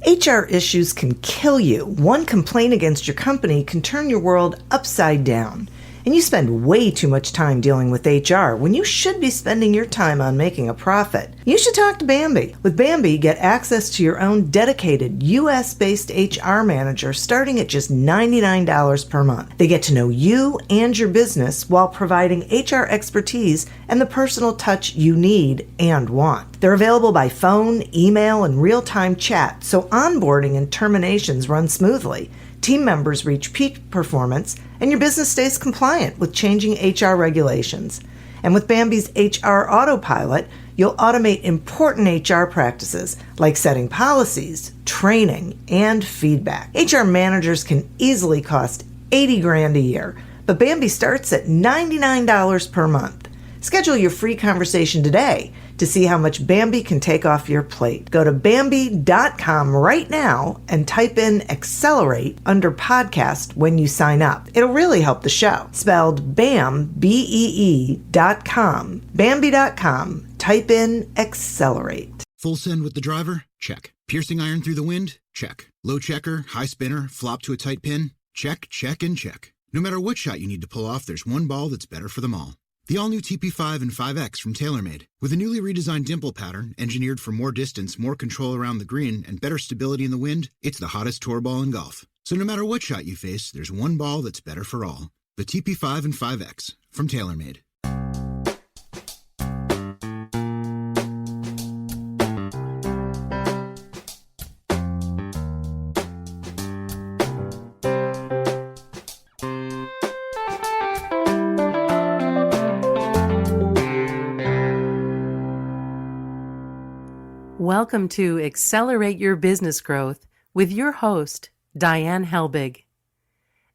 HR issues can kill you. One complaint against your company can turn your world upside down. And you spend way too much time dealing with HR when you should be spending your time on making a profit. You should talk to Bambi. With Bambi, get access to your own dedicated US-based HR manager starting at just $99 per month. They get to know you and your business while providing HR expertise and the personal touch you need and want. They're available by phone, email, and real-time chat, so onboarding and terminations run smoothly. Team members reach peak performance, and your business stays compliant with changing HR regulations. And with Bambi's HR Autopilot, you'll automate important HR practices like setting policies, training, and feedback. HR managers can easily cost $80,000 a year, but Bambi starts at $99 per month. Schedule your free conversation today to see how much Bambi can take off your plate. Go to Bambi.com right now and type in Accelerate under podcast when you sign up. It'll really help the show. Spelled BAM, BEE.com. Bambi.com. Type in Accelerate. Full send with the driver? Check. Piercing iron through the wind? Check. Low checker, high spinner, flop to a tight pin? Check, check, and check. No matter what shot you need to pull off, there's one ball that's better for them all. The all-new TP5 and 5X from TaylorMade. With a newly redesigned dimple pattern, engineered for more distance, more control around the green, and better stability in the wind, it's the hottest tour ball in golf. So no matter what shot you face, there's one ball that's better for all. The TP5 and 5X from TaylorMade. Welcome to Accelerate Your Business Growth with your host, Diane Helbig.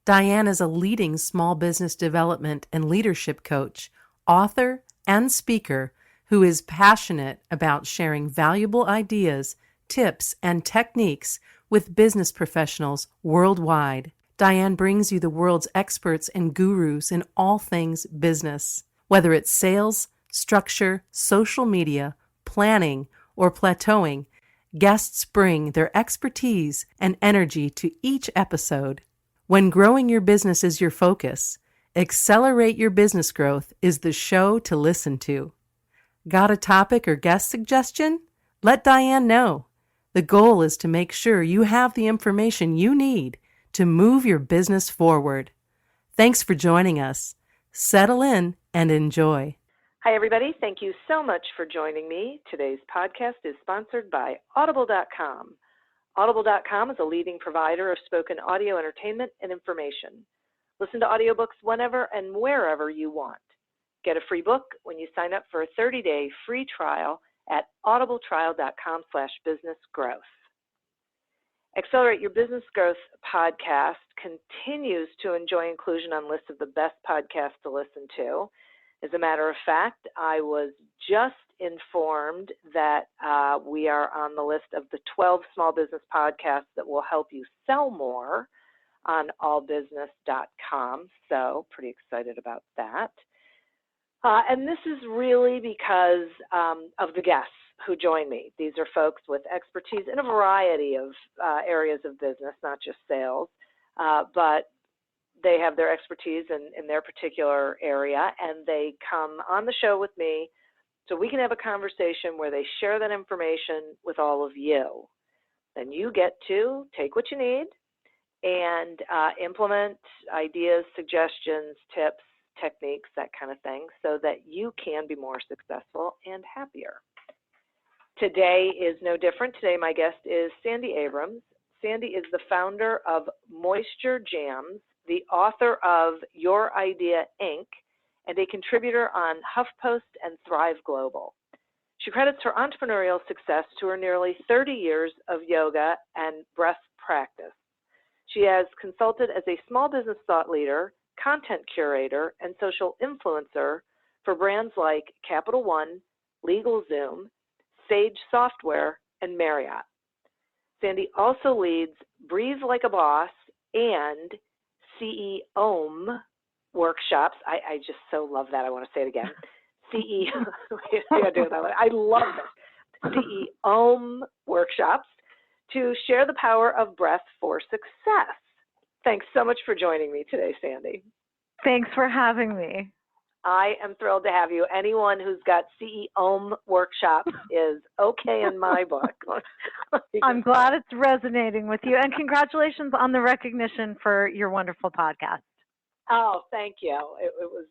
Diane is a leading small business development and leadership coach, author, and speaker who is passionate about sharing valuable ideas, tips, and techniques with business professionals worldwide. Diane brings you the world's experts and gurus in all things business. Whether it's sales, structure, social media, planning, or plateauing, guests bring their expertise and energy to each episode. When growing your business is your focus, Accelerate Your Business Growth is the show to listen to. Got a topic or guest suggestion? Let Diane know. The goal is to make sure you have the information you need to move your business forward. Thanks for joining us. Settle in and enjoy. Hi, everybody. Thank you so much for joining me. Today's podcast is sponsored by Audible.com. Audible.com is a leading provider of spoken audio entertainment and information. Listen to audiobooks whenever and wherever you want. Get a free book when you sign up for a 30-day free trial at audibletrial.com/businessgrowth. Accelerate Your Business Growth podcast continues to enjoy inclusion on lists of the best podcasts to listen to. As a matter of fact, I was just informed that we are on the list of the 12 small business podcasts that will help you sell more on allbusiness.com. So pretty excited about that. And this is really because of the guests who join me. These are folks with expertise in a variety of areas of business, not just sales, but they have their expertise in their particular area, and they come on the show with me so we can have a conversation where they share that information with all of you. Then you get to take what you need and implement ideas, suggestions, tips, techniques, that kind of thing, so that you can be more successful and happier. Today is no different. Today my guest is Sandy Abrams. Sandy is the founder of Moisture Jamzz, the author of Your Idea, Inc., and a contributor on HuffPost and Thrive Global. She credits her entrepreneurial success to her nearly 30 years of yoga and breath practice. She has consulted as a small business thought leader, content curator, and social influencer for brands like Capital One, LegalZoom, Sage Software, and Marriott. Sandy also leads Breathe Like a Boss and C.E Om workshops. I just so love that. I want to say it again. I love this. C.E Om workshops to share the power of breath for success. Thanks so much for joining me today, Sandy. Thanks for having me. I am thrilled to have you. Anyone who's got C.E Om workshops is okay in my book. I'm glad it's resonating with you, and congratulations on the recognition for your wonderful podcast. Oh, thank you. It was.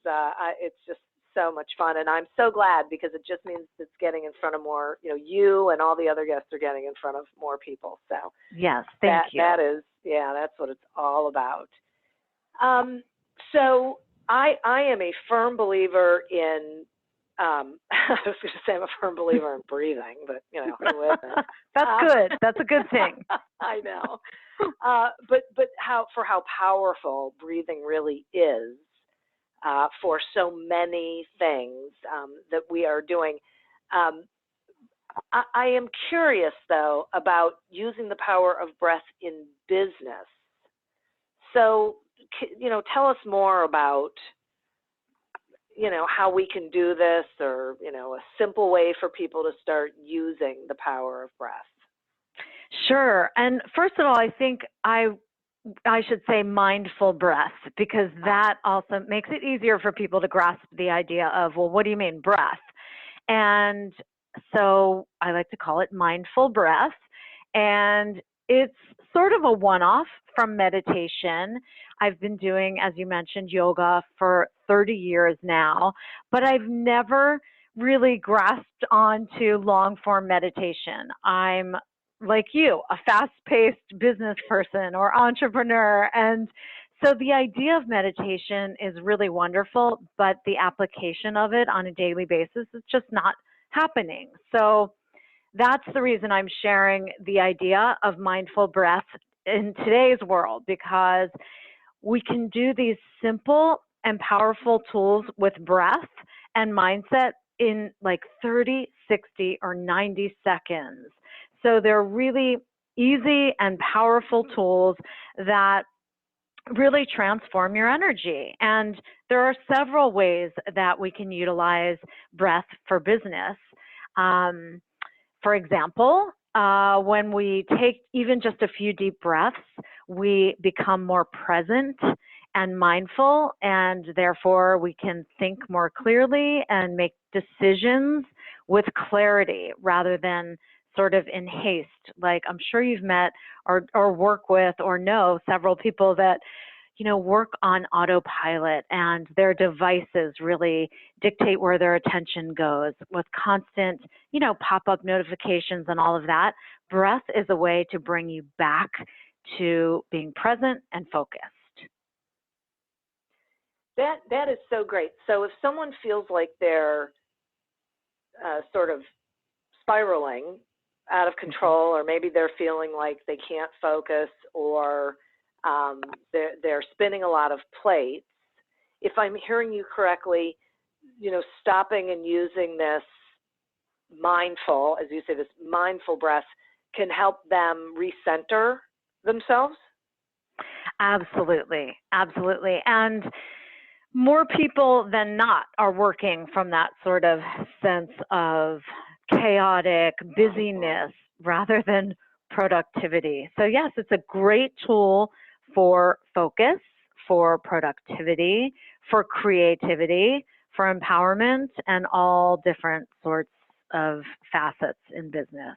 It's just so much fun, and I'm so glad because it just means it's getting in front of more. You and all the other guests are getting in front of more people. So yes, thank you. That is, that's what it's all about. So I am a firm believer in. I was going to say I'm a firm believer in breathing, but That's good. That's a good thing. I know. But how powerful breathing really is for so many things that we are doing. I am curious though about using the power of breath in business. So tell us more about how we can do this, or a simple way for people to start using the power of breath. Sure. And first of all, I think I should say mindful breath, because that also makes it easier for people to grasp the idea of, well, what do you mean breath? And so I like to call it mindful breath. And it's sort of a one-off from meditation. I've been doing, as you mentioned, yoga for 30 years now, but I've never really grasped onto long-form meditation. I'm like you, a fast-paced business person or entrepreneur. And so the idea of meditation is really wonderful, but the application of it on a daily basis is just not happening. So that's the reason I'm sharing the idea of mindful breath in today's world, because we can do these simple and powerful tools with breath and mindset in like 30, 60, or 90 seconds. So they're really easy and powerful tools that really transform your energy. And there are several ways that we can utilize breath for business. For example, when we take even just a few deep breaths, we become more present and mindful, and therefore we can think more clearly and make decisions with clarity rather than sort of in haste. Like, I'm sure you've met or work with or know several people that work on autopilot, and their devices really dictate where their attention goes with constant, pop-up notifications and all of that. Breath is a way to bring you back to being present and focused. That is so great. So if someone feels like they're sort of spiraling out of control, or maybe they're feeling like they can't focus, or they're spinning a lot of plates, if I'm hearing you correctly, stopping and using this mindful, as you say, this mindful breath can help them recenter themselves? Absolutely. Absolutely. And more people than not are working from that sort of sense of chaotic busyness rather than productivity. So yes, it's a great tool for focus, for productivity, for creativity, for empowerment, and all different sorts of facets in business.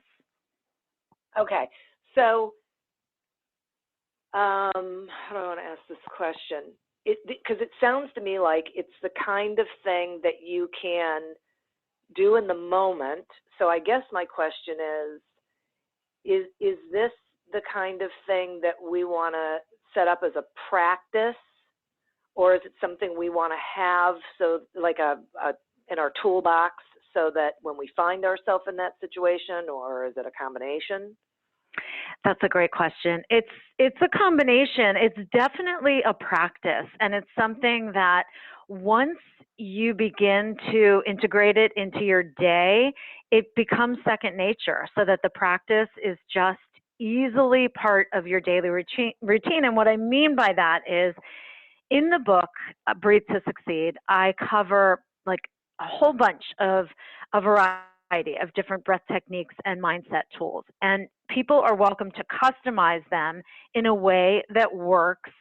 Okay, so how do I want to ask this question? Because it sounds to me like it's the kind of thing that you can do in the moment. So I guess my question is this the kind of thing that we want to set up as a practice, or is it something we want to have so like in our toolbox so that when we find ourselves in that situation, or is it a combination? That's a great question. It's a combination. It's definitely a practice, and it's something that once you begin to integrate it into your day, it becomes second nature, so that the practice is just easily part of your daily routine. And what I mean by that is, in the book, Breathe to Succeed, I cover like a whole bunch of a variety of different breath techniques and mindset tools, and people are welcome to customize them in a way that works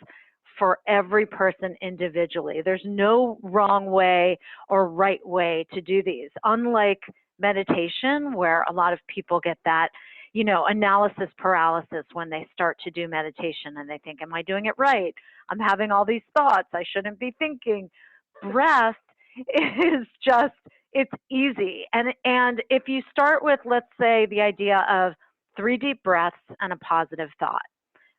for every person individually. There's no wrong way or right way to do these. Unlike meditation, where a lot of people get that, analysis paralysis when they start to do meditation and they think, am I doing it right? I'm having all these thoughts I shouldn't be thinking. Breath is just, it's easy. And if you start with, let's say, the idea of 3 deep breaths and a positive thought,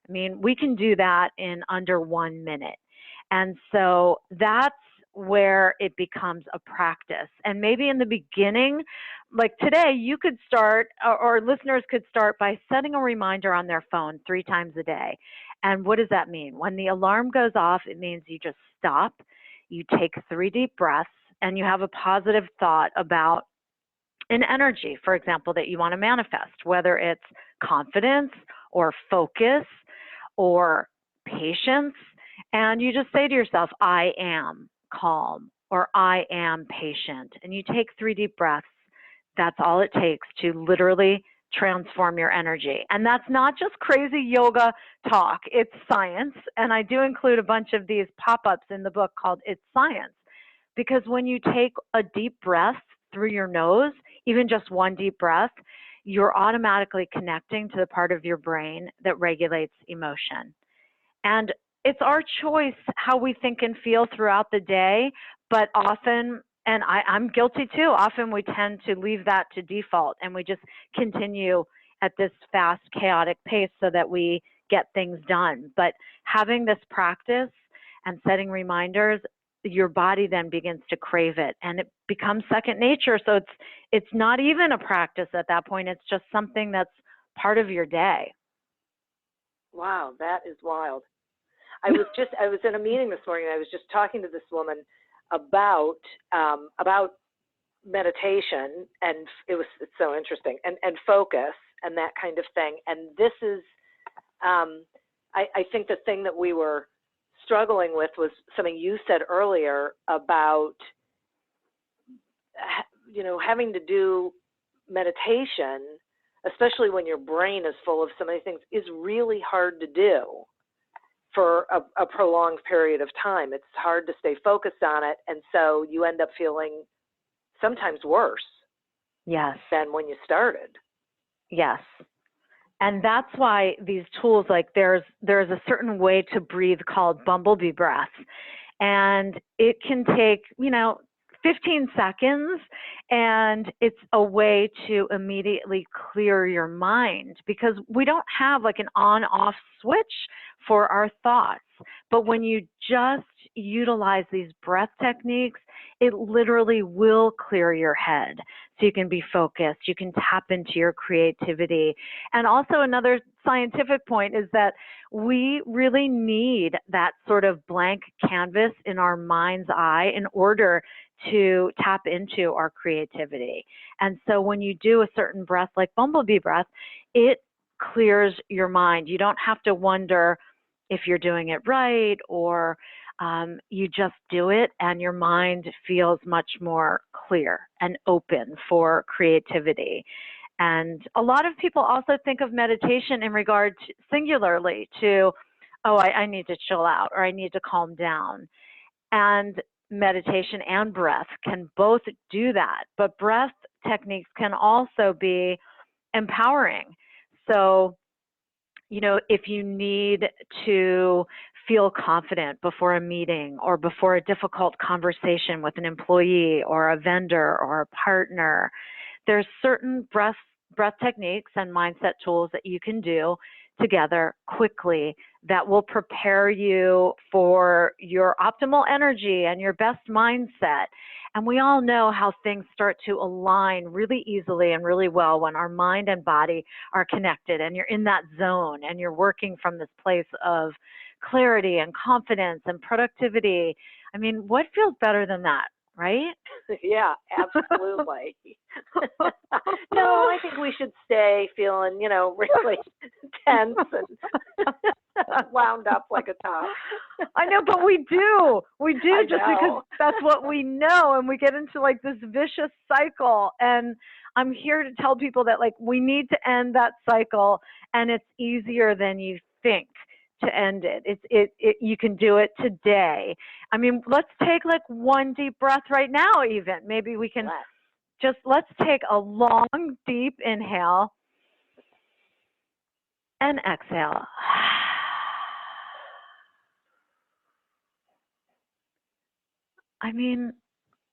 I mean, we can do that in under 1 minute. And so that's where it becomes a practice. And maybe in the beginning, like today, you could start, or listeners could start by setting a reminder on their phone 3 times a day. And what does that mean? When the alarm goes off, it means you just stop, you take 3 deep breaths, and you have a positive thought about an energy, for example, that you want to manifest, whether it's confidence or focus or patience. And you just say to yourself, I am calm, or I am patient. And you take 3 deep breaths. That's all it takes to literally transform your energy. And that's not just crazy yoga talk, it's science. And I do include a bunch of these pop-ups in the book called It's Science. Because when you take a deep breath through your nose, even just 1 deep breath, you're automatically connecting to the part of your brain that regulates emotion. And it's our choice how we think and feel throughout the day, but often, and I'm guilty too, often we tend to leave that to default and we just continue at this fast, chaotic pace so that we get things done. But having this practice and setting reminders, your body then begins to crave it and it becomes second nature. So it's not even a practice at that point. It's just something that's part of your day. Wow, that is wild. I was in a meeting this morning and I was just talking to this woman about meditation, and it's so interesting, and focus and that kind of thing. And this is, I think the thing that we were struggling with was something you said earlier about, having to do meditation, especially when your brain is full of so many things, is really hard to do for a prolonged period of time. It's hard to stay focused on it, and so you end up feeling sometimes worse Yes. than when you started. Yes. And that's why these tools, like there's a certain way to breathe called bumblebee breath. And it can take, 15 seconds, and it's a way to immediately clear your mind, because we don't have like an on-off switch for our thoughts. But when you just utilize these breath techniques, it literally will clear your head so you can be focused, you can tap into your creativity. And also another scientific point is that we really need that sort of blank canvas in our mind's eye in order to tap into our creativity. And so when you do a certain breath like bumblebee breath, it clears your mind. You don't have to wonder if you're doing it right, or you just do it and your mind feels much more clear and open for creativity. And a lot of people also think of meditation in regard to, singularly to, I need to chill out, or I need to calm down. And meditation and breath can both do that, but breath techniques can also be empowering. So, if you need to feel confident before a meeting or before a difficult conversation with an employee or a vendor or a partner, there's certain breath techniques and mindset tools that you can do together quickly that will prepare you for your optimal energy and your best mindset. And we all know how things start to align really easily and really well when our mind and body are connected and you're in that zone and you're working from this place of clarity and confidence and productivity. I mean, what feels better than that, right? Yeah, absolutely. No, I think we should stay feeling, really tense and wound up like a top. I know, but we do just know. because that's what we know, and we get into like this vicious cycle. And I'm here to tell people that like we need to end that cycle, and it's easier than you think to end it. You can do it today. I mean, let's take like one deep breath right now even. Maybe we can let's take a long, deep inhale and exhale. I mean,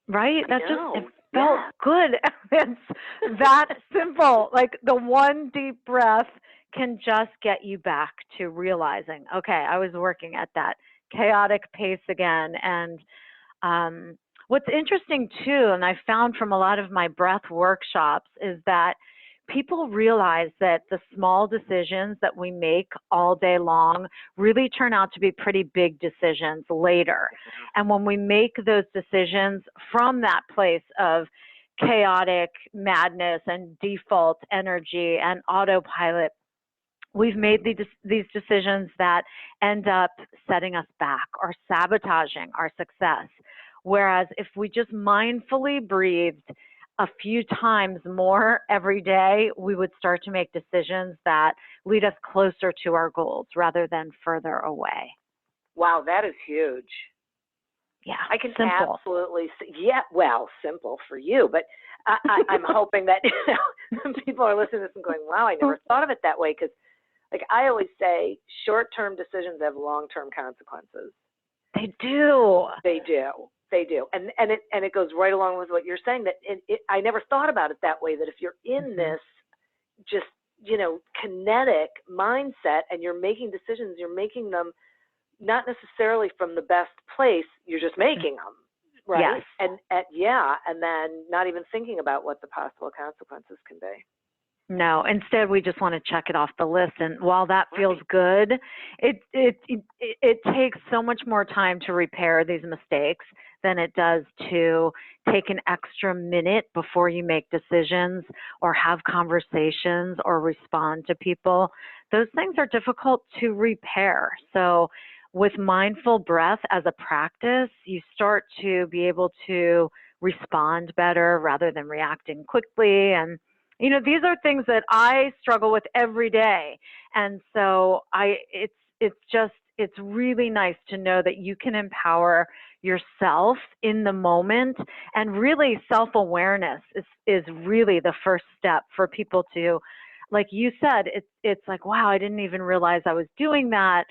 right? That just, it felt good. It's that simple. Like the one deep breath can just get you back to realizing, okay, I was working at that chaotic pace again. And what's interesting too, and I found from a lot of my breath workshops, is that people realize that the small decisions that we make all day long really turn out to be pretty big decisions later. And when we make those decisions from that place of chaotic madness and default energy and autopilot, we've made these decisions that end up setting us back or sabotaging our success. Whereas if we just mindfully breathed a few times more every day, we would start to make decisions that lead us closer to our goals rather than further away. Wow, that is huge. Yeah, I can simple. absolutely see. Yeah, well, simple for you, but I'm hoping that people are listening to this and going, wow, I never thought of it that way. Because like I always say, short-term decisions have long-term consequences. They do. They do. They do. And it goes right along with what you're saying, that I never thought about it that way, that if you're in this just, kinetic mindset and you're making decisions, you're making them not necessarily from the best place, you're just making them, right? Yes. And then not even thinking about what the possible consequences can be. No, instead we just want to check it off the list. And while that feels good, it takes so much more time to repair these mistakes than it does to take an extra minute before you make decisions or have conversations or respond to people. Those things are difficult to repair. So with mindful breath as a practice, you start to be able to respond better rather than reacting quickly. And these are things that I struggle with every day. And so it's really nice to know that you can empower yourself in the moment. And really self-awareness is really the first step for people to, like you said, it's like, wow, I didn't even realize I was doing that.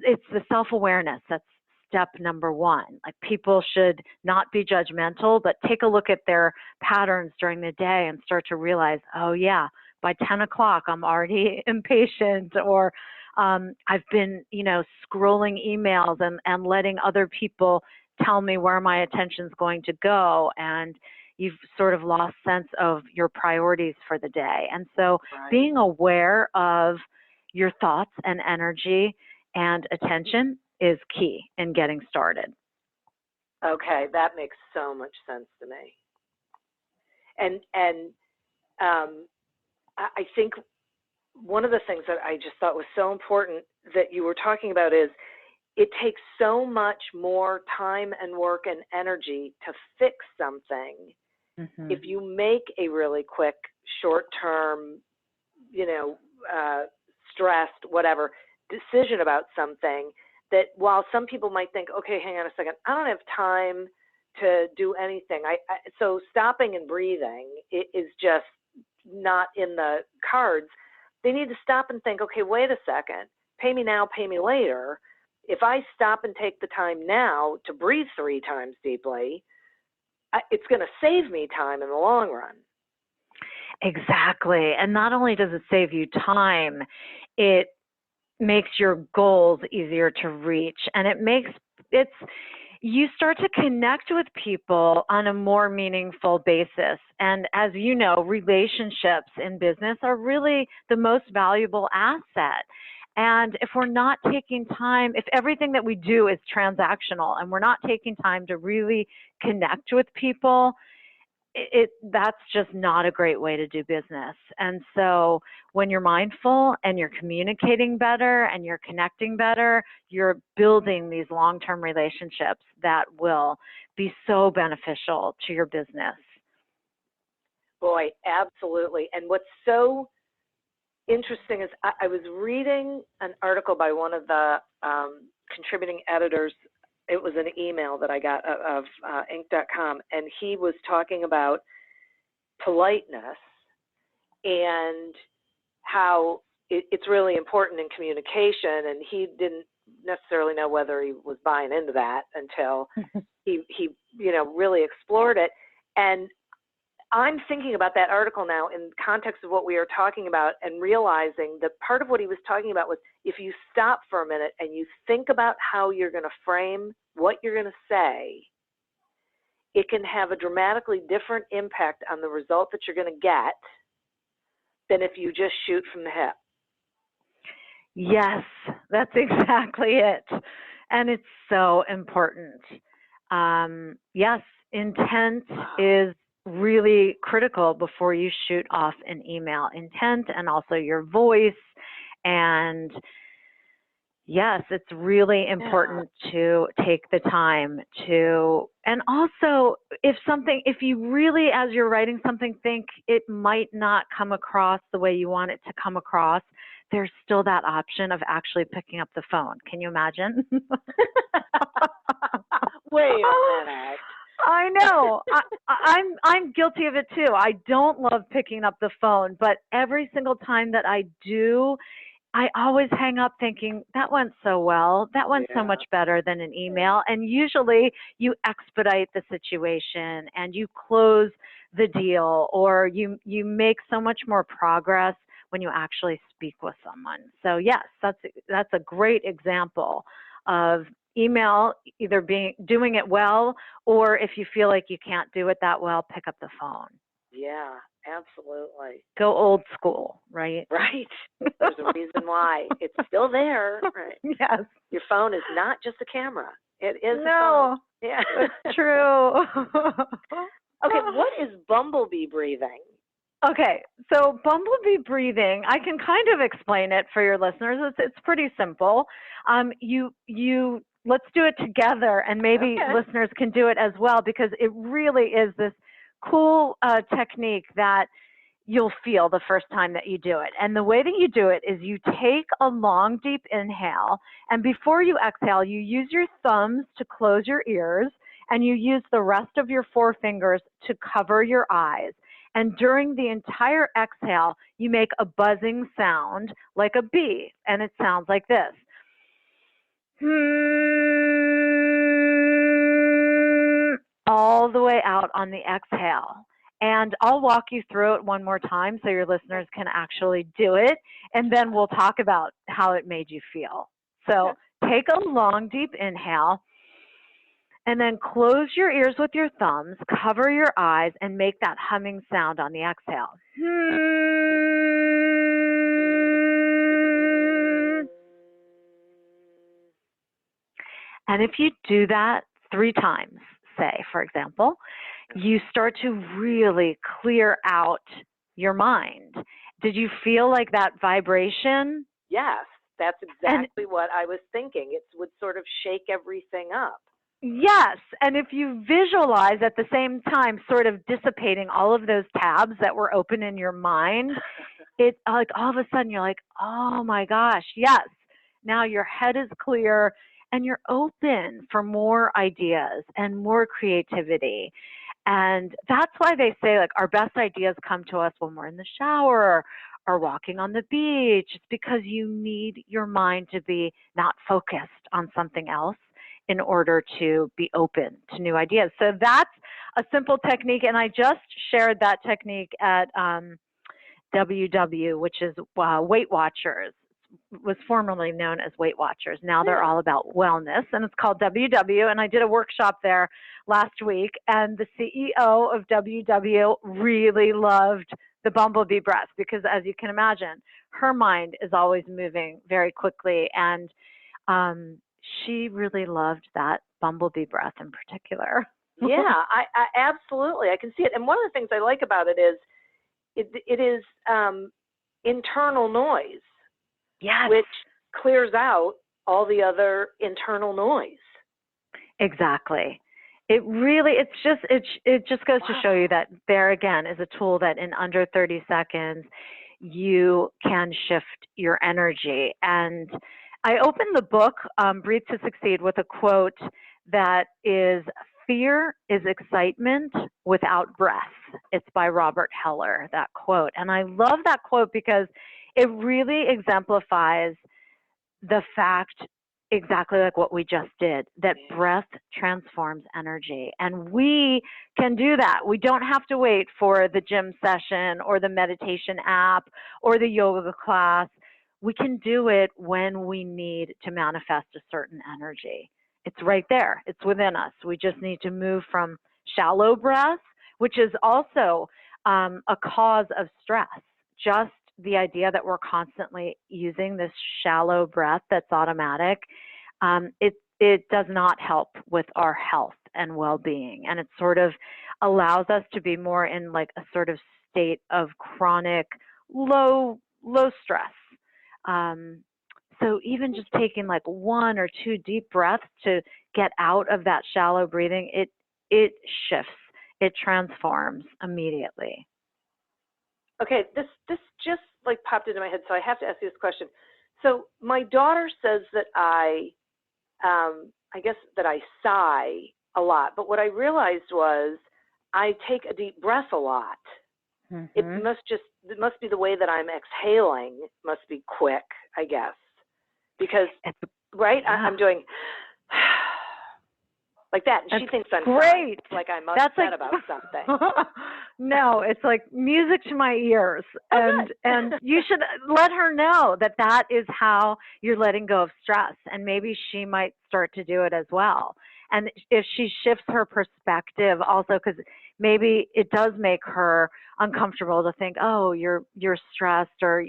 It's the self-awareness that's step number one. Like people should not be judgmental, but take a look at their patterns during the day and start to realize, oh yeah, by 10 o'clock, I'm already impatient, or I've been, scrolling emails and letting other people tell me where my attention's going to go. And you've sort of lost sense of your priorities for the day. And so being aware of your thoughts and energy and attention is key in getting started. Okay, that makes so much sense to me. And I think one of the things that I just thought was so important that you were talking about is it takes so much more time and work and energy to fix something. Mm-hmm. If you make a really quick, short-term, stressed, whatever, decision about something, that while some people might think, okay, hang on a second, I don't have time to do anything. So stopping and breathing is just not in the cards. They need to stop and think, okay, wait a second, pay me now, pay me later. If I stop and take the time now to breathe 3 times deeply, it's going to save me time in the long run. Exactly. And not only does it save you time, it makes your goals easier to reach, and you start to connect with people on a more meaningful basis. And as you know, relationships in business are really the most valuable asset. And if we're not taking time, if everything that we do is transactional and we're not taking time to really connect with people, that's just not a great way to do business. And so when you're mindful and you're communicating better and you're connecting better, you're building these long-term relationships that will be so beneficial to your business. Boy, absolutely. And what's so interesting is I was reading an article by one of the contributing editors. It was an email that I got of Inc.com, and he was talking about politeness and how it's really important in communication, and he didn't necessarily know whether he was buying into that until he really explored it. And I'm thinking about that article now in context of what we are talking about, and realizing that part of what he was talking about was, if you stop for a minute and you think about how you're going to frame what you're going to say, it can have a dramatically different impact on the result that you're going to get than if you just shoot from the hip. Yes, that's exactly it. And it's so important. Yes, intent is really critical before you shoot off an email. Intent, and also your voice. And yes, it's really important to take the time to, and also if you really, as you're writing something, think it might not come across the way you want it to come across, there's still that option of actually picking up the phone. Can you imagine? Wait a minute. I know. I'm guilty of it too. I don't love picking up the phone, but every single time that I do, I always hang up thinking, that went so well. That went so much better than an email. And usually you expedite the situation and you close the deal, or you make so much more progress when you actually speak with someone. So yes, that's a great example of email either doing it well, or if you feel like you can't do it that well, pick up the phone. Yeah, absolutely. Go old school, right? Right. There's a reason why. It's still there. Right. Yes. Your phone is not just a camera. It is a No, phone. Yeah. it's true. Okay, what is bumblebee breathing? Okay, so bumblebee breathing, I can kind of explain it for your listeners. It's pretty simple. Let's do it together, and maybe listeners can do it as well, because it really is this cool technique that you'll feel the first time that you do it. And the way that you do it is you take a long, deep inhale, and before you exhale, you use your thumbs to close your ears, and you use the rest of your four fingers to cover your eyes. And during the entire exhale, you make a buzzing sound like a bee, and it sounds like this. All the way out on the exhale. And I'll walk you through it one more time so your listeners can actually do it, and then we'll talk about how it made you feel. So take a long, deep inhale, and then close your ears with your thumbs, cover your eyes, and make that humming sound on the exhale. And if you do that 3 times, say, for example, you start to really clear out your mind. Did you feel like that vibration? Yes, that's exactly what I was thinking. It would sort of shake everything up. Yes, and if you visualize at the same time sort of dissipating all of those tabs that were open in your mind, it like all of a sudden you're like, oh my gosh, yes. Now your head is clear and you're open for more ideas and more creativity. And that's why they say like our best ideas come to us when we're in the shower or walking on the beach. It's because you need your mind to be not focused on something else in order to be open to new ideas. So that's a simple technique, and I just shared that technique at WW, which is Weight Watchers. It was formerly known as Weight Watchers. Now they're all about wellness, and it's called WW, and I did a workshop there last week, and the CEO of WW really loved the bumblebee breath because, as you can imagine, her mind is always moving very quickly, and she really loved that bumblebee breath in particular. Yeah, I absolutely. I can see it. And one of the things I like about it is it is internal noise, Yes. which clears out all the other internal noise. Exactly. It really, it just goes to show you that there again is a tool that in under 30 seconds, you can shift your energy. And I opened the book, Breathe to Succeed, with a quote that is, "Fear is excitement without breath." It's by Robert Heller, that quote. And I love that quote because it really exemplifies the fact, exactly like what we just did, that breath transforms energy. And we can do that. We don't have to wait for the gym session or the meditation app or the yoga class. We can do it when we need to manifest a certain energy. It's right there. It's within us. We just need to move from shallow breath, which is also a cause of stress. Just the idea that we're constantly using this shallow breath that's automatic, it does not help with our health and well-being. And it sort of allows us to be more in like a sort of state of chronic low stress. So even just taking like 1 or 2 deep breaths to get out of that shallow breathing, it shifts, it transforms immediately. Okay, this just like popped into my head, so I have to ask you this question. So my daughter says that I guess that I sigh a lot, but what I realized was I take a deep breath a lot. Mm-hmm. It must be the way that I'm exhaling must be quick, I guess, because right, yeah. I'm doing like that, and she thinks I'm great. Like I'm upset about something. No, it's like music to my ears, and you should let her know that that is how you're letting go of stress, and maybe she might start to do it as well. And if she shifts her perspective, also, because maybe it does make her uncomfortable to think, oh, you're stressed, or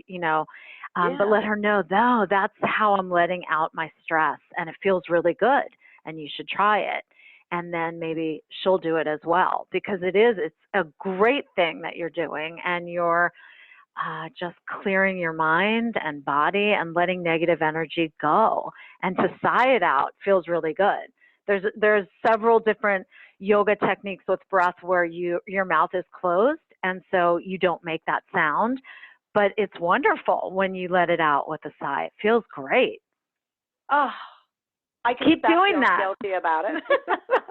but let her know, no, that's how I'm letting out my stress, and it feels really good, and you should try it. And then maybe she'll do it as well, because it's a great thing that you're doing, and you're just clearing your mind and body and letting negative energy go. And to sigh it out feels really good. There's several different yoga techniques with breath where your mouth is closed, and so you don't make that sound. But it's wonderful when you let it out with a sigh. It feels great. Oh, I can keep doing that. Guilty about it.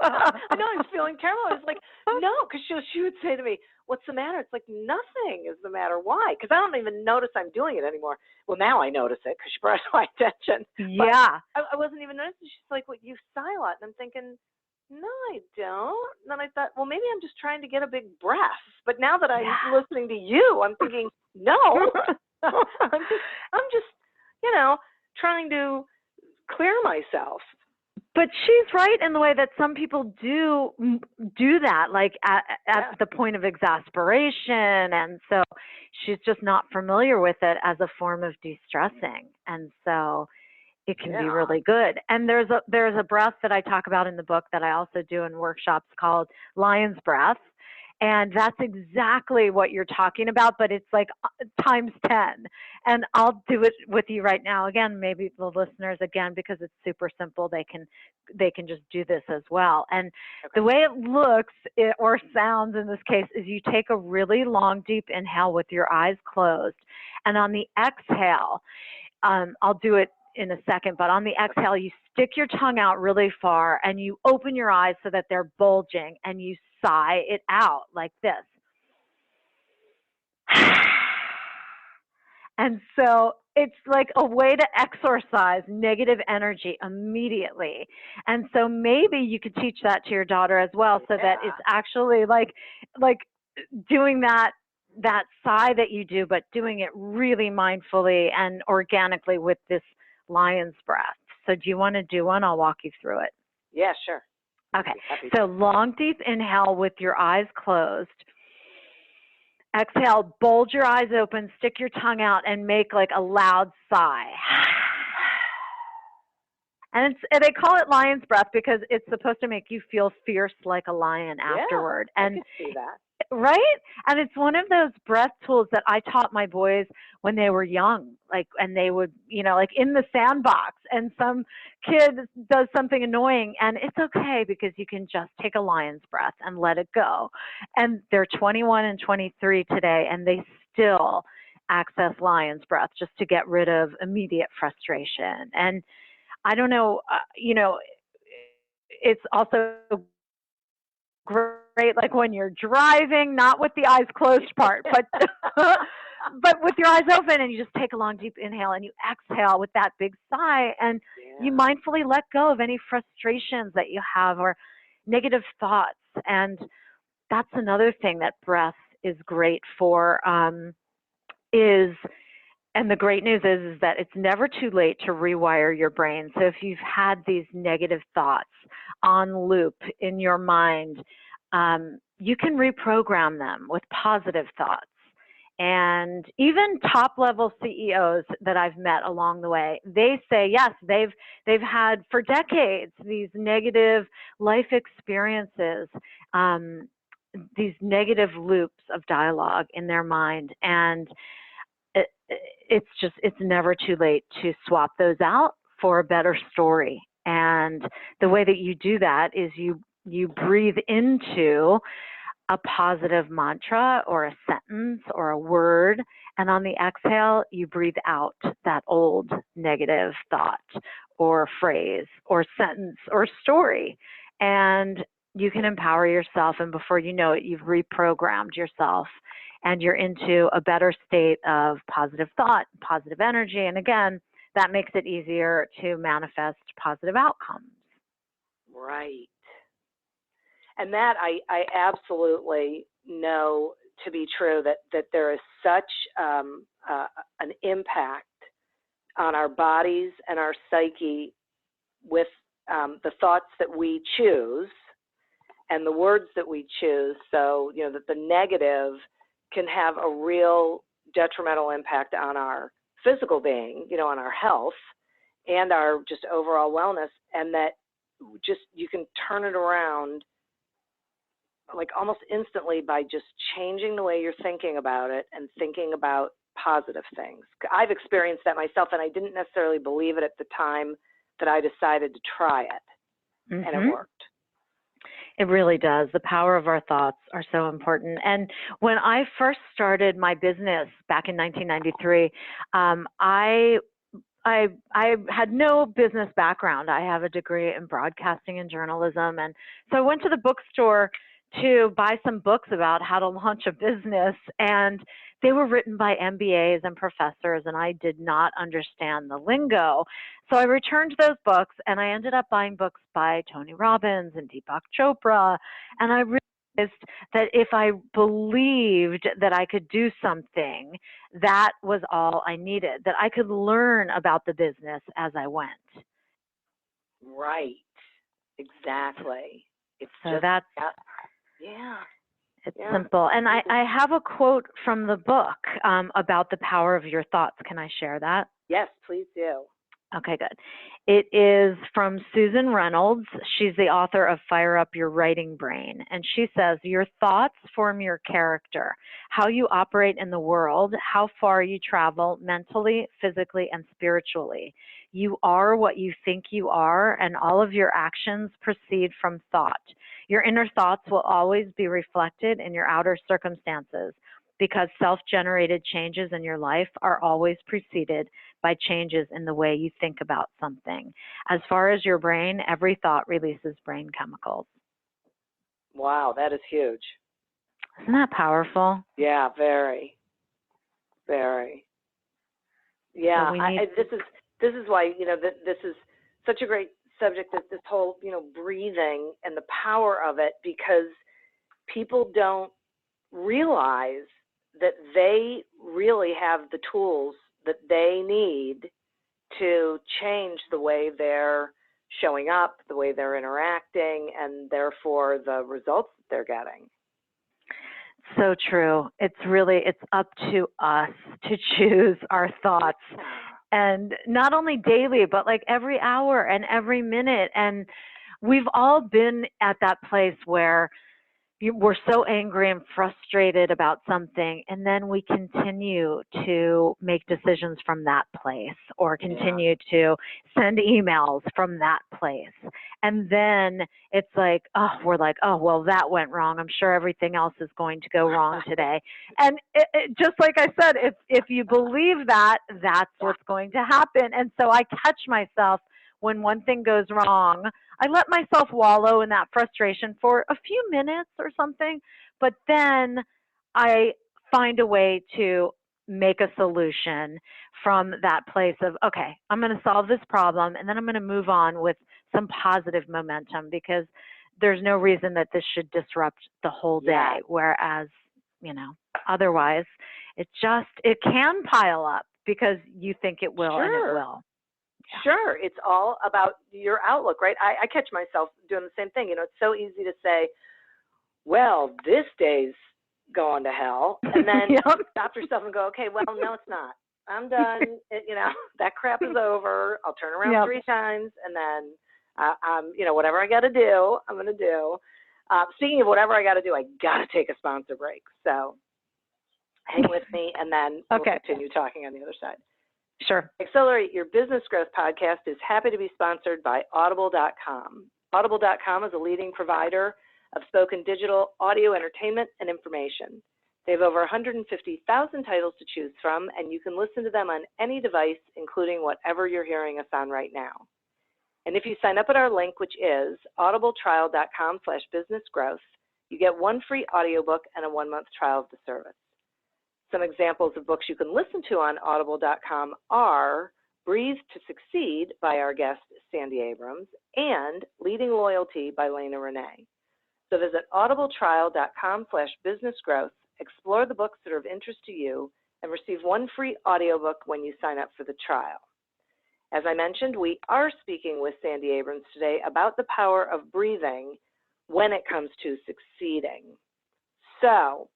I know, I was feeling terrible. I was like, no, because she would say to me, "What's the matter?" It's like, nothing is the matter. Why? Because I don't even notice I'm doing it anymore. Well, now I notice it because she brought it to my attention. Yeah. But I wasn't even noticing. She's like, "Well, you sigh a lot," and I'm thinking, no, I don't. And then I thought, well, maybe I'm just trying to get a big breath. But now that I'm listening to you, I'm thinking, no, I'm just, trying to clear myself. But she's right in the way that some people do that, like at the point of exasperation. And so she's just not familiar with it as a form of de-stressing. And so it can be really good. And there's a breath that I talk about in the book that I also do in workshops called lion's breath. And that's exactly what you're talking about, but it's like times 10. And I'll do it with you right now. Again, maybe the listeners, again, because it's super simple, they can just do this as well. And the way it looks or sounds in this case is you take a really long, deep inhale with your eyes closed. And on the exhale, I'll do it in a second, but on the exhale, you stick your tongue out really far and you open your eyes so that they're bulging, and you sigh it out like this. And so it's like a way to exorcise negative energy immediately. And so maybe you could teach that to your daughter as well, so that it's actually like doing that sigh that you do, but doing it really mindfully and organically with this lion's breath. So do you want to do one? I'll walk you through it. Yeah, sure. Okay. So long, deep inhale with your eyes closed. Exhale, bulge your eyes open, stick your tongue out, and make like a loud sigh. And they call it lion's breath because it's supposed to make you feel fierce like a lion afterward. I can see that. Right? And it's one of those breath tools that I taught my boys when they were young, like, and they would, like in the sandbox, and some kid does something annoying, and it's okay because you can just take a lion's breath and let it go. And they're 21 and 23 today, and they still access lion's breath just to get rid of immediate frustration. And I don't know, it's also great, like when you're driving, not with the eyes closed part, but but with your eyes open, and you just take a long deep inhale and you exhale with that big sigh, and you mindfully let go of any frustrations that you have or negative thoughts. And that's another thing that breath is great for, and the great news is that it's never too late to rewire your brain. So if you've had these negative thoughts on loop in your mind, you can reprogram them with positive thoughts. And even top level CEOs that I've met along the way, they say, yes, they've had for decades these negative life experiences, these negative loops of dialogue in their mind. And it's never too late to swap those out for a better story. And the way that you do that is you breathe into a positive mantra or a sentence or a word, and on the exhale, you breathe out that old negative thought or phrase or sentence or story. And you can empower yourself, and before you know it, you've reprogrammed yourself, and you're into a better state of positive thought, positive energy. And again, that makes it easier to manifest positive outcomes. Right. And that I absolutely know to be true, that there is such an impact on our bodies and our psyche with the thoughts that we choose and the words that we choose. So, that the negative can have a real detrimental impact on our physical being, on our health and our just overall wellness, and that just you can turn it around like almost instantly by just changing the way you're thinking about it and thinking about positive things. I've experienced that myself, and I didn't necessarily believe it at the time that I decided to try it, and it worked. It really does. The power of our thoughts are so important. And when I first started my business back in 1993, I had no business background. I have a degree in broadcasting and journalism. And so I went to the bookstore to buy some books about how to launch a business. And they were written by MBAs and professors, and I did not understand the lingo. So I returned those books, and I ended up buying books by Tony Robbins and Deepak Chopra. And I realized that if I believed that I could do something, that was all I needed, that I could learn about the business as I went. Right. Exactly. It's so just, that's, yeah. It's simple. And I have a quote from the book about the power of your thoughts. Can I share that? Yes, please do. Okay, good. It is from Susan Reynolds. She's the author of Fire Up Your Writing Brain. And she says, your thoughts form your character, how you operate in the world, how far you travel mentally, physically, and spiritually. You are what you think you are, and all of your actions proceed from thought. Your inner thoughts will always be reflected in your outer circumstances, because self-generated changes in your life are always preceded by changes in the way you think about something. As far as your brain, every thought releases brain chemicals. Wow, that is huge. Isn't that powerful? Yeah, very, very. Yeah, So this is why, this is such a great subject, that this whole, breathing and the power of it, because people don't realize that they really have the tools that they need to change the way they're showing up, the way they're interacting, and therefore the results that they're getting. So true. It's up to us to choose our thoughts. And not only daily, but like every hour and every minute. And we've all been at that place where, we're so angry and frustrated about something, and then we continue to make decisions from that place, or continue to send emails from that place. And then it's like, we're like, well, that went wrong. I'm sure everything else is going to go wrong today. And just like I said, if you believe that, that's what's going to happen. And so I catch myself when one thing goes wrong. I let myself wallow in that frustration for a few minutes or something, but then I find a way to make a solution from that place of, okay, I'm going to solve this problem, and then I'm going to move on with some positive momentum, because there's no reason that this should disrupt the whole day. Whereas, otherwise it can pile up because you think it will, and it will. Sure. It's all about your outlook, right? I catch myself doing the same thing. It's so easy to say, well, this day's going to hell. And then you stop yourself and go, okay, well, no, it's not. I'm done. That crap is over. I'll turn around 3 times, and then, whatever I got to do, I'm going to do. Speaking of whatever I got to do, I got to take a sponsor break. So hang with me, and then we'll continue talking on the other side. Sure. Accelerate Your Business Growth podcast is happy to be sponsored by Audible.com. Audible.com is a leading provider of spoken digital audio entertainment and information. They have over 150,000 titles to choose from, and you can listen to them on any device, including whatever you're hearing us on right now. And if you sign up at our link, which is audibletrial.com/businessgrowth, you get 1 free audiobook and a 1-month trial of the service. Some examples of books you can listen to on audible.com are Breathe to Succeed by our guest, Sandy Abrams, and Leading Loyalty by Lena Renee. So visit audibletrial.com/businessgrowth, explore the books that are of interest to you, and receive 1 free audiobook when you sign up for the trial. As I mentioned, we are speaking with Sandy Abrams today about the power of breathing when it comes to succeeding. So,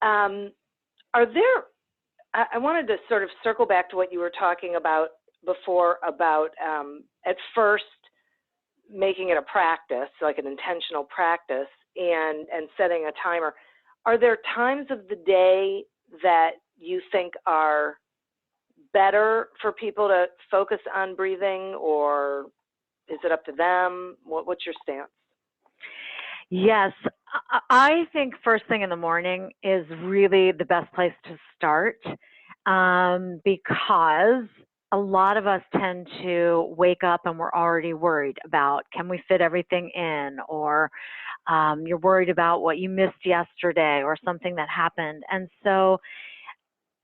I wanted to sort of circle back to what you were talking about before about at first making it a practice, like an intentional practice, and setting a timer. Are there times of the day that you think are better for people to focus on breathing, or is it up to them? What's your stance? Yes, I think first thing in the morning is really the best place to start, because a lot of us tend to wake up and we're already worried about, can we fit everything in, or you're worried about what you missed yesterday or something that happened. And so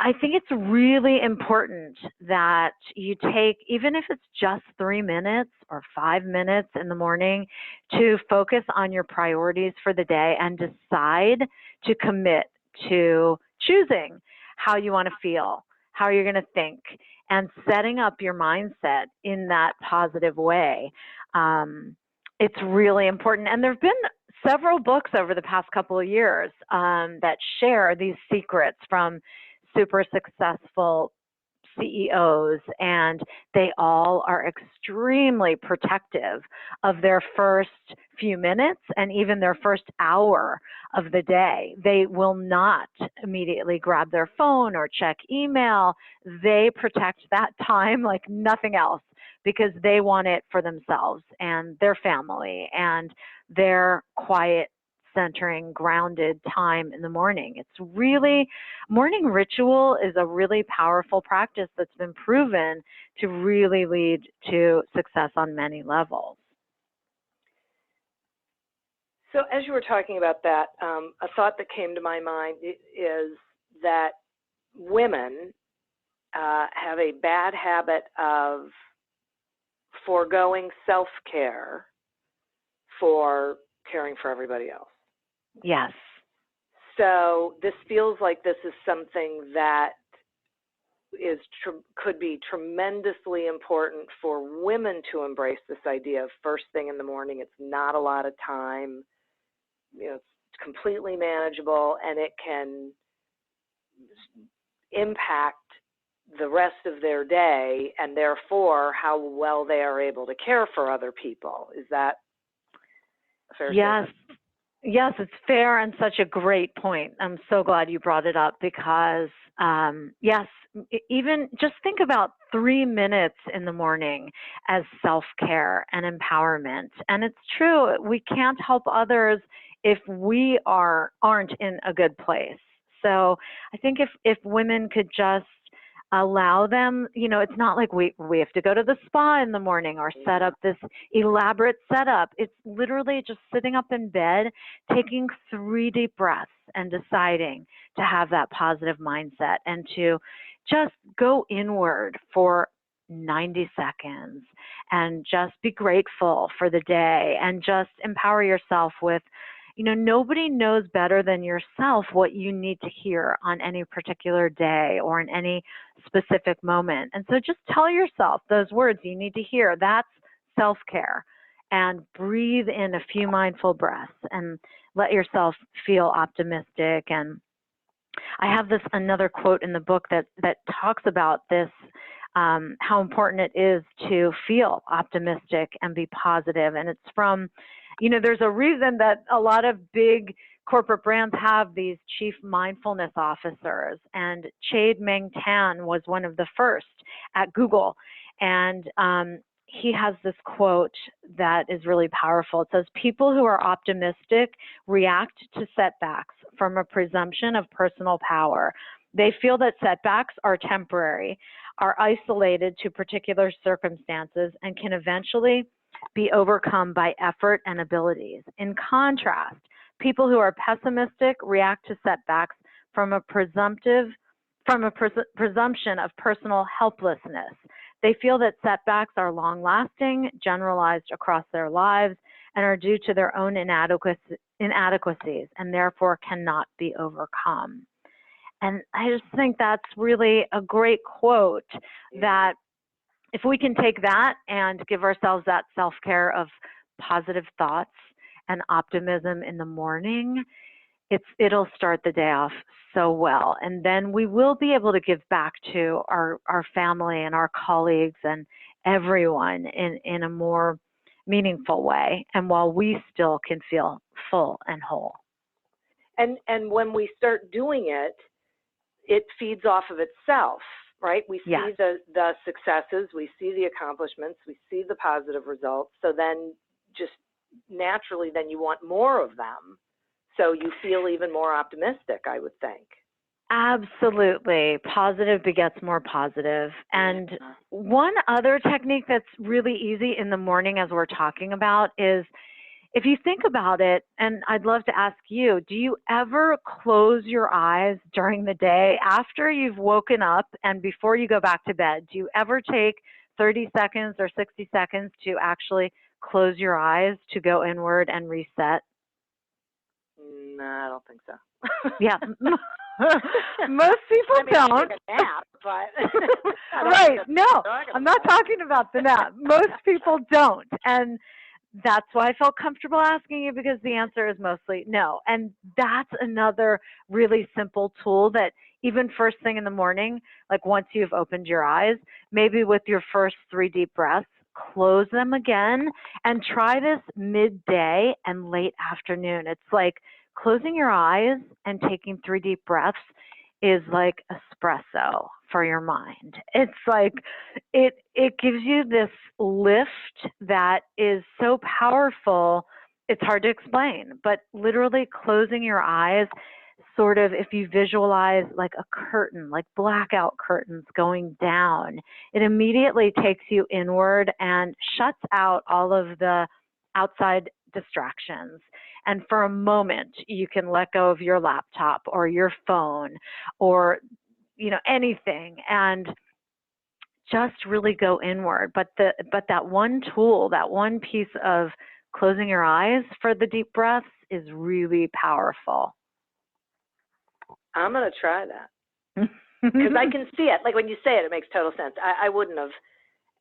I think it's really important that you take, even if it's just 3 minutes or 5 minutes in the morning, to focus on your priorities for the day and decide to commit to choosing how you want to feel, how you're going to think, and setting up your mindset in that positive way. It's really important. And there have been several books over the past couple of years that share these secrets from super successful CEOs, and they all are extremely protective of their first few minutes and even their first hour of the day. They will not immediately grab their phone or check email. They protect that time like nothing else, because they want it for themselves and their family and their quiet, centering, grounded time in the morning. It's really, morning ritual is a really powerful practice that's been proven to really lead to success on many levels. So as you were talking about that, a thought that came to my mind is that women have a bad habit of foregoing self-care for caring for everybody else. Yes. So this feels like this is something that could be tremendously important for women to embrace, this idea of first thing in the morning. It's not a lot of time. It's completely manageable, and it can impact the rest of their day and therefore how well they are able to care for other people. Is that fair Yes. statement. Yes, it's fair and such a great point. I'm so glad you brought it up because, yes, even just think about 3 minutes in the morning as self-care and empowerment. And it's true, we can't help others if we aren't in a good place. So I think if women could just allow them, it's not like we have to go to the spa in the morning or set up this elaborate setup. It's literally just sitting up in bed, taking 3 deep breaths and deciding to have that positive mindset and to just go inward for 90 seconds and just be grateful for the day and just empower yourself with, nobody knows better than yourself what you need to hear on any particular day or in any specific moment. And so just tell yourself those words you need to hear. That's self-care. And breathe in a few mindful breaths and let yourself feel optimistic. And I have another quote in the book that talks about this, how important it is to feel optimistic and be positive. And it's from, there's a reason that a lot of big corporate brands have these chief mindfulness officers, and Chade Meng Tan was one of the first at Google. And he has this quote that is really powerful. It says, "People who are optimistic react to setbacks from a presumption of personal power. They feel that setbacks are temporary, are isolated to particular circumstances, and can eventually be overcome by effort and abilities. In contrast, people who are pessimistic react to setbacks from a presumption of personal helplessness. They feel that setbacks are long-lasting, generalized across their lives, and are due to their own inadequacies, and therefore cannot be overcome." And I just think that's really a great quote, that if we can take that and give ourselves that self-care of positive thoughts and optimism in the morning, it'll start the day off so well. And then we will be able to give back to our family and our colleagues and everyone in a more meaningful way, and while we still can feel full and whole. And when we start doing it, it feeds off of itself, right? We see Yes. the successes, we see the accomplishments, we see the positive results. So then just naturally, then you want more of them. So you feel even more optimistic, I would think. Absolutely. Positive begets more positive. And one other technique that's really easy in the morning, as we're talking about, is if you think about it, and I'd love to ask you, do you ever close your eyes during the day after you've woken up and before you go back to bed? Do you ever take 30 seconds or 60 seconds to actually close your eyes to go inward and reset? No, I don't think so. Yeah. Most people don't. Take a nap, but right. No, I'm not talking about the nap. Most people don't. And that's why I felt comfortable asking you, because the answer is mostly no. And that's another really simple tool that even first thing in the morning, like once you've opened your eyes, maybe with your first 3 deep breaths, close them again and try this midday and late afternoon. It's like closing your eyes and taking 3 deep breaths is like espresso for your mind. It's like it gives you this lift that is so powerful, it's hard to explain. But literally closing your eyes, sort of, if you visualize like a curtain, like blackout curtains going down, it immediately takes you inward and shuts out all of the outside distractions. And for a moment, you can let go of your laptop or your phone or, anything, and just really go inward. But that one tool, that one piece of closing your eyes for the deep breaths is really powerful. I'm going to try that. Because I can see it. Like when you say it, it makes total sense. I wouldn't have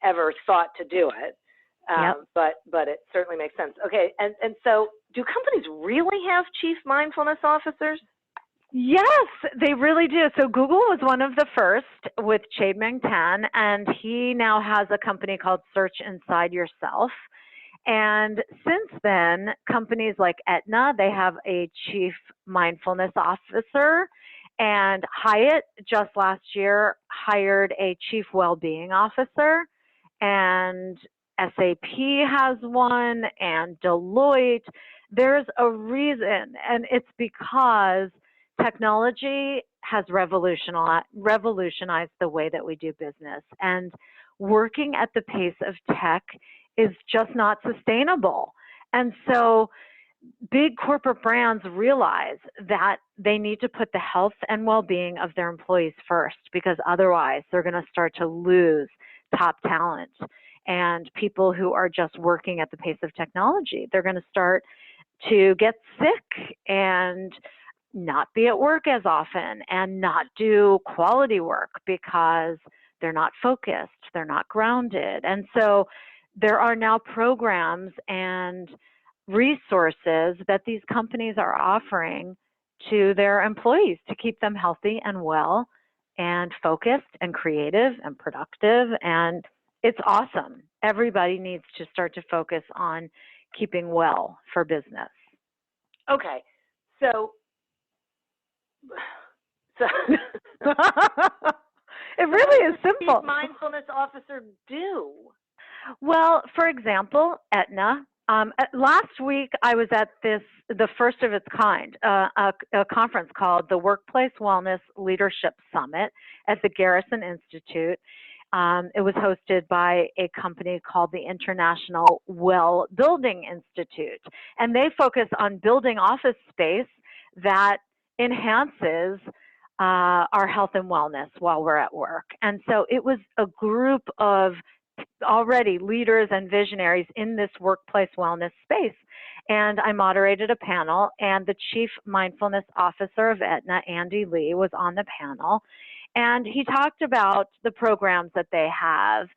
ever thought to do it. Yep. But it certainly makes sense. Okay, and so do companies really have chief mindfulness officers? Yes, they really do. So Google was one of the first with Chade Meng Tan, and he now has a company called Search Inside Yourself. And since then, companies like Aetna, they have a chief mindfulness officer, and Hyatt just last year hired a chief well-being officer, and SAP has one, and Deloitte. There's a reason, and it's because technology has revolutionized the way that we do business, and working at the pace of tech is just not sustainable. And so big corporate brands realize that they need to put the health and well-being of their employees first, because otherwise they're going to start to lose top talent. And people who are just working at the pace of technology, they're going to start to get sick and not be at work as often and not do quality work because they're not focused, they're not grounded. And so there are now programs and resources that these companies are offering to their employees to keep them healthy and well and focused and creative and productive. And it's awesome. Everybody needs to start to focus on keeping well for business. Okay, so it really is simple. What does the mindfulness officer do? Well, for example, Aetna. Last week, I was at the first of its kind, a conference called the Workplace Wellness Leadership Summit at the Garrison Institute. It was hosted by a company called the International Well Building Institute, and they focus on building office space that enhances our health and wellness while we're at work. And so it was a group of already leaders and visionaries in this workplace wellness space. And I moderated a panel, and the Chief Mindfulness Officer of Aetna, Andy Lee, was on the panel. And he talked about the programs that they have.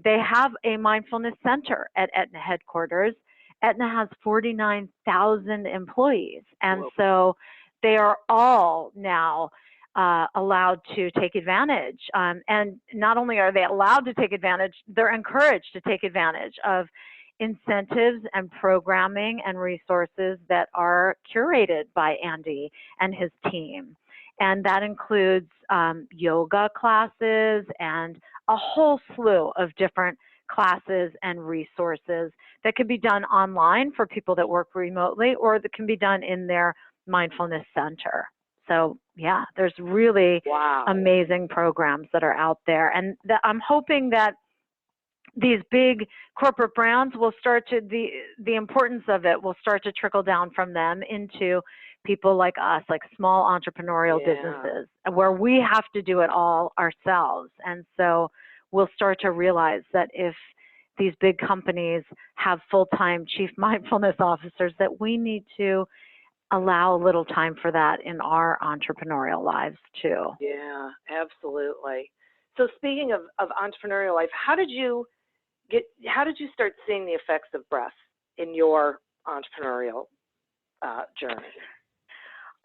They have a mindfulness center at Aetna headquarters. Aetna has 49,000 employees. And so they are all now allowed to take advantage. And not only are they allowed to take advantage, they're encouraged to take advantage of incentives and programming and resources that are curated by Andy and his team. And that includes yoga classes and a whole slew of different classes and resources that can be done online for people that work remotely, or that can be done in their mindfulness center. So yeah, there's really amazing programs that are out there. And I'm hoping that these big corporate brands will start to, the importance of it will start to trickle down from them into people like us, like small entrepreneurial businesses, where we have to do it all ourselves. And so we'll start to realize that if these big companies have full-time chief mindfulness officers, that we need to allow a little time for that in our entrepreneurial lives too. Yeah, absolutely. So speaking of entrepreneurial life, how did you start seeing the effects of breath in your entrepreneurial journey?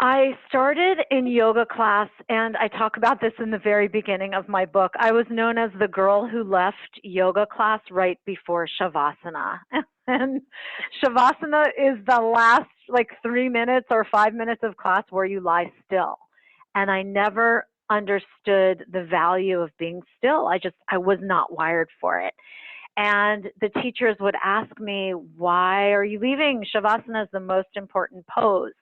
I started in yoga class, and I talk about this in the very beginning of my book. I was known as the girl who left yoga class right before Shavasana. And Shavasana is the last 3 minutes or 5 minutes of class where you lie still. And I never understood the value of being still. I was not wired for it. And the teachers would ask me, why are you leaving? Shavasana is the most important pose.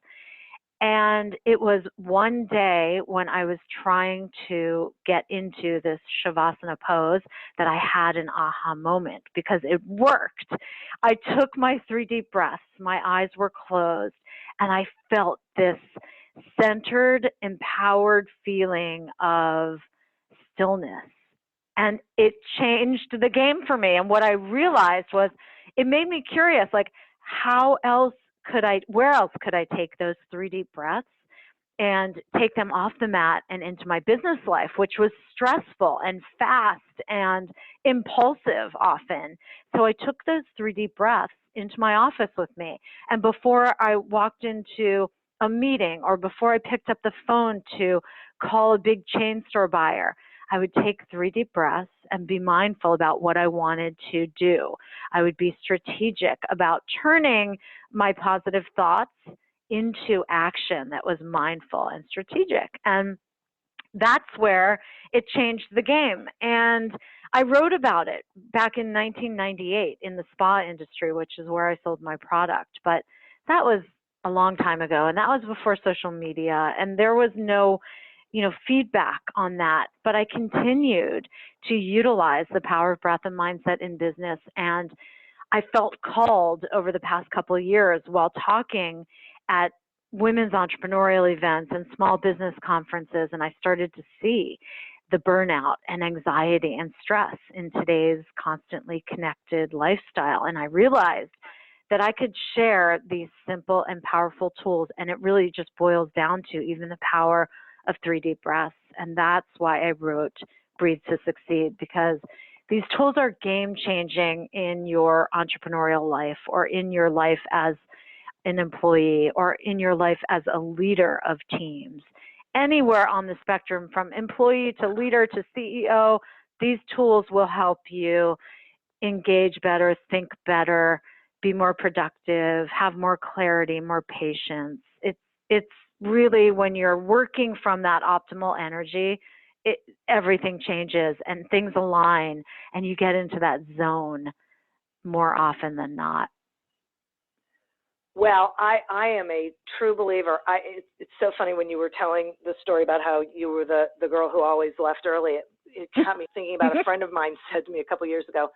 And it was one day when I was trying to get into this Shavasana pose that I had an aha moment, because it worked. I took my 3 deep breaths, my eyes were closed, and I felt this centered, empowered feeling of stillness. And it changed the game for me. And what I realized was, it made me curious, where else could I take those 3 deep breaths and take them off the mat and into my business life, which was stressful and fast and impulsive often. So I took those 3 deep breaths into my office with me. And before I walked into a meeting, or before I picked up the phone to call a big chain store buyer, I would take 3 deep breaths and be mindful about what I wanted to do. I would be strategic about turning my positive thoughts into action that was mindful and strategic. And that's where it changed the game. And I wrote about it back in 1998 in the spa industry, which is where I sold my product. But that was a long time ago, and that was before social media, and there was no, feedback on that. But I continued to utilize the power of breath and mindset in business, and I felt called over the past couple of years while talking at women's entrepreneurial events and small business conferences, and I started to see the burnout and anxiety and stress in today's constantly connected lifestyle. And I realized that I could share these simple and powerful tools, and it really just boils down to even the power of 3 deep breaths. And that's why I wrote Breathe to Succeed, because these tools are game-changing in your entrepreneurial life, or in your life as an employee, or in your life as a leader of teams. Anywhere on the spectrum, from employee to leader to CEO, these tools will help you engage better, think better, be more productive, have more clarity, more patience. It's really, when you're working from that optimal energy, everything changes and things align, and you get into that zone more often than not. Well, I am a true believer. It's so funny when you were telling the story about how you were the girl who always left early. It got me thinking about a friend of mine said to me a couple of years ago,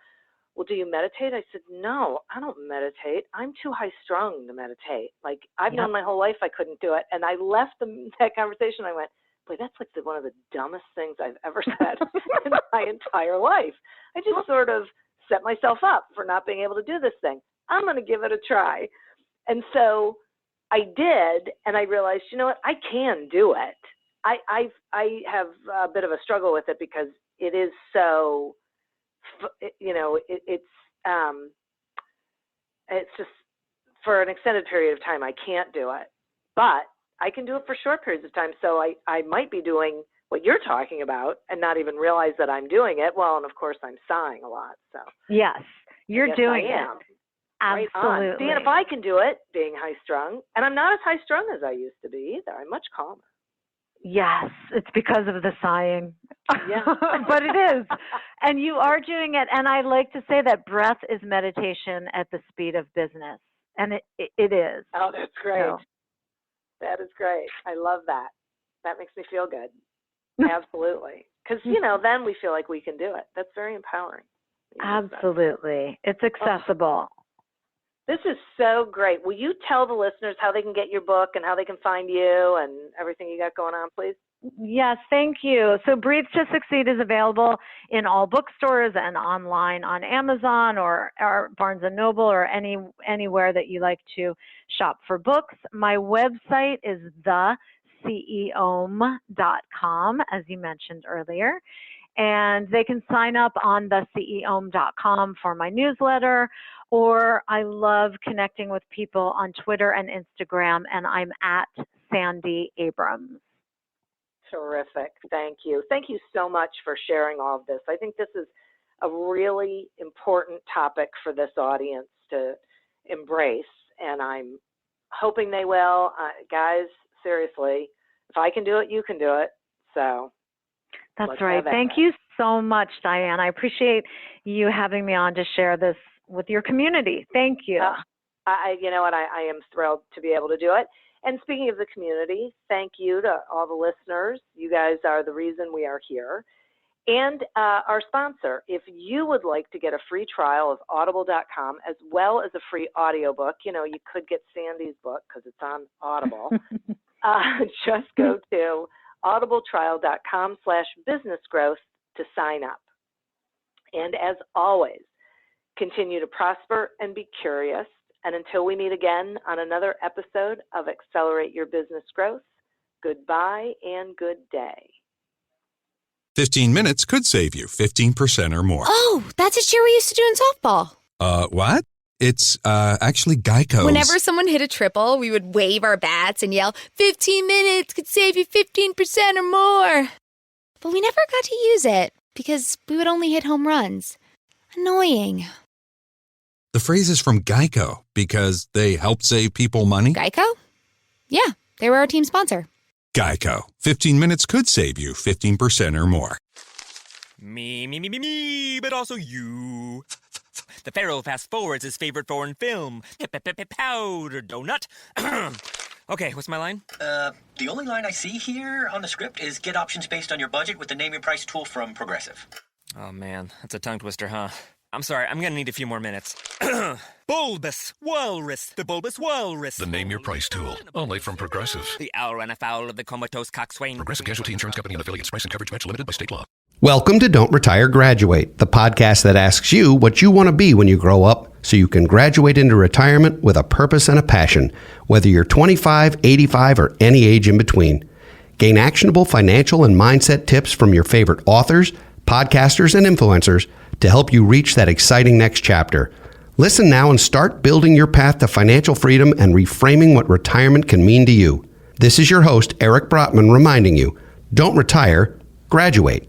well, do you meditate? I said, no, I don't meditate. I'm too high strung to meditate. Like, I've known my whole life I couldn't do it. And I left that conversation. I went, boy, that's like one of the dumbest things I've ever said in my entire life. I just sort of set myself up for not being able to do this thing. I'm going to give it a try. And so I did, and I realized, you know what, I can do it. I have a bit of a struggle with it because it is so, it's just for an extended period of time, I can't do it. But I can do it for short periods of time. So I might be doing what you're talking about and not even realize that I'm doing it. Well, and of course, I'm sighing a lot. So yes, you're doing it. Right. Absolutely. See, and if I can do it, being high strung, and I'm not as high strung as I used to be either. I'm much calmer. Yes, it's because of the sighing. Yeah. But it is. And you are doing it. And I like to say that breath is meditation at the speed of business. And it is. Oh, that's great. So. That is great. I love that. That makes me feel good. Absolutely. Because, then we feel like we can do it. That's very empowering. Absolutely. It's accessible. This is so great. Will you tell the listeners how they can get your book and how they can find you and everything you got going on, please? Yes, thank you. So Breathe to Succeed is available in all bookstores and online on Amazon or Barnes & Noble or anywhere that you like to shop for books. My website is CEOm.com, as you mentioned earlier. And they can sign up on the CEOm.com for my newsletter, or I love connecting with people on Twitter and Instagram, and I'm at Sandy Abrams. Terrific. Thank you. Thank you so much for sharing all of this. I think this is a really important topic for this audience to embrace, and I'm hoping they will. Guys, seriously, if I can do it, you can do it. So that's right. Thank you so much, Diane. I appreciate you having me on to share this with your community. Thank you. You know what? I am thrilled to be able to do it. And speaking of the community, thank you to all the listeners. You guys are the reason we are here. And our sponsor, if you would like to get a free trial of audible.com as well as a free audiobook, you could get Sandy's book because it's on Audible. Just go to audibletrial.com/businessgrowth to sign up. And as always, continue to prosper and be curious. And until we meet again on another episode of Accelerate Your Business Growth, goodbye and good day. 15 minutes could save you 15% or more. Oh, that's a cheer we used to do in softball. What? It's actually Geico's. Whenever someone hit a triple, we would wave our bats and yell, 15 minutes could save you 15% or more. But we never got to use it because we would only hit home runs. Annoying. The phrase is from Geico because they help save people money. Geico? Yeah, they were our team sponsor. Geico. 15 minutes could save you 15% or more. Me, but also you. The Pharaoh fast forwards his favorite foreign film, Powder Donut. Okay, what's my line? The only line I see here on the script is get options based on your budget with the Name Your Price tool from Progressive. Oh man, that's a tongue twister, huh? I'm sorry, I'm gonna need a few more minutes. Bulbous Walrus, the Bulbous Walrus. The Name Your Price tool, only from Progressive. The owl ran afoul of the comatose coxswain. Progressive Casualty Insurance Company and affiliates. Price and coverage match limited by state law. Welcome to Don't Retire, Graduate, the podcast that asks you what you want to be when you grow up so you can graduate into retirement with a purpose and a passion, whether you're 25, 85, or any age in between. Gain actionable financial and mindset tips from your favorite authors, podcasters, and influencers to help you reach that exciting next chapter. Listen now and start building your path to financial freedom and reframing what retirement can mean to you. This is your host, Eric Brotman, reminding you, don't retire, graduate.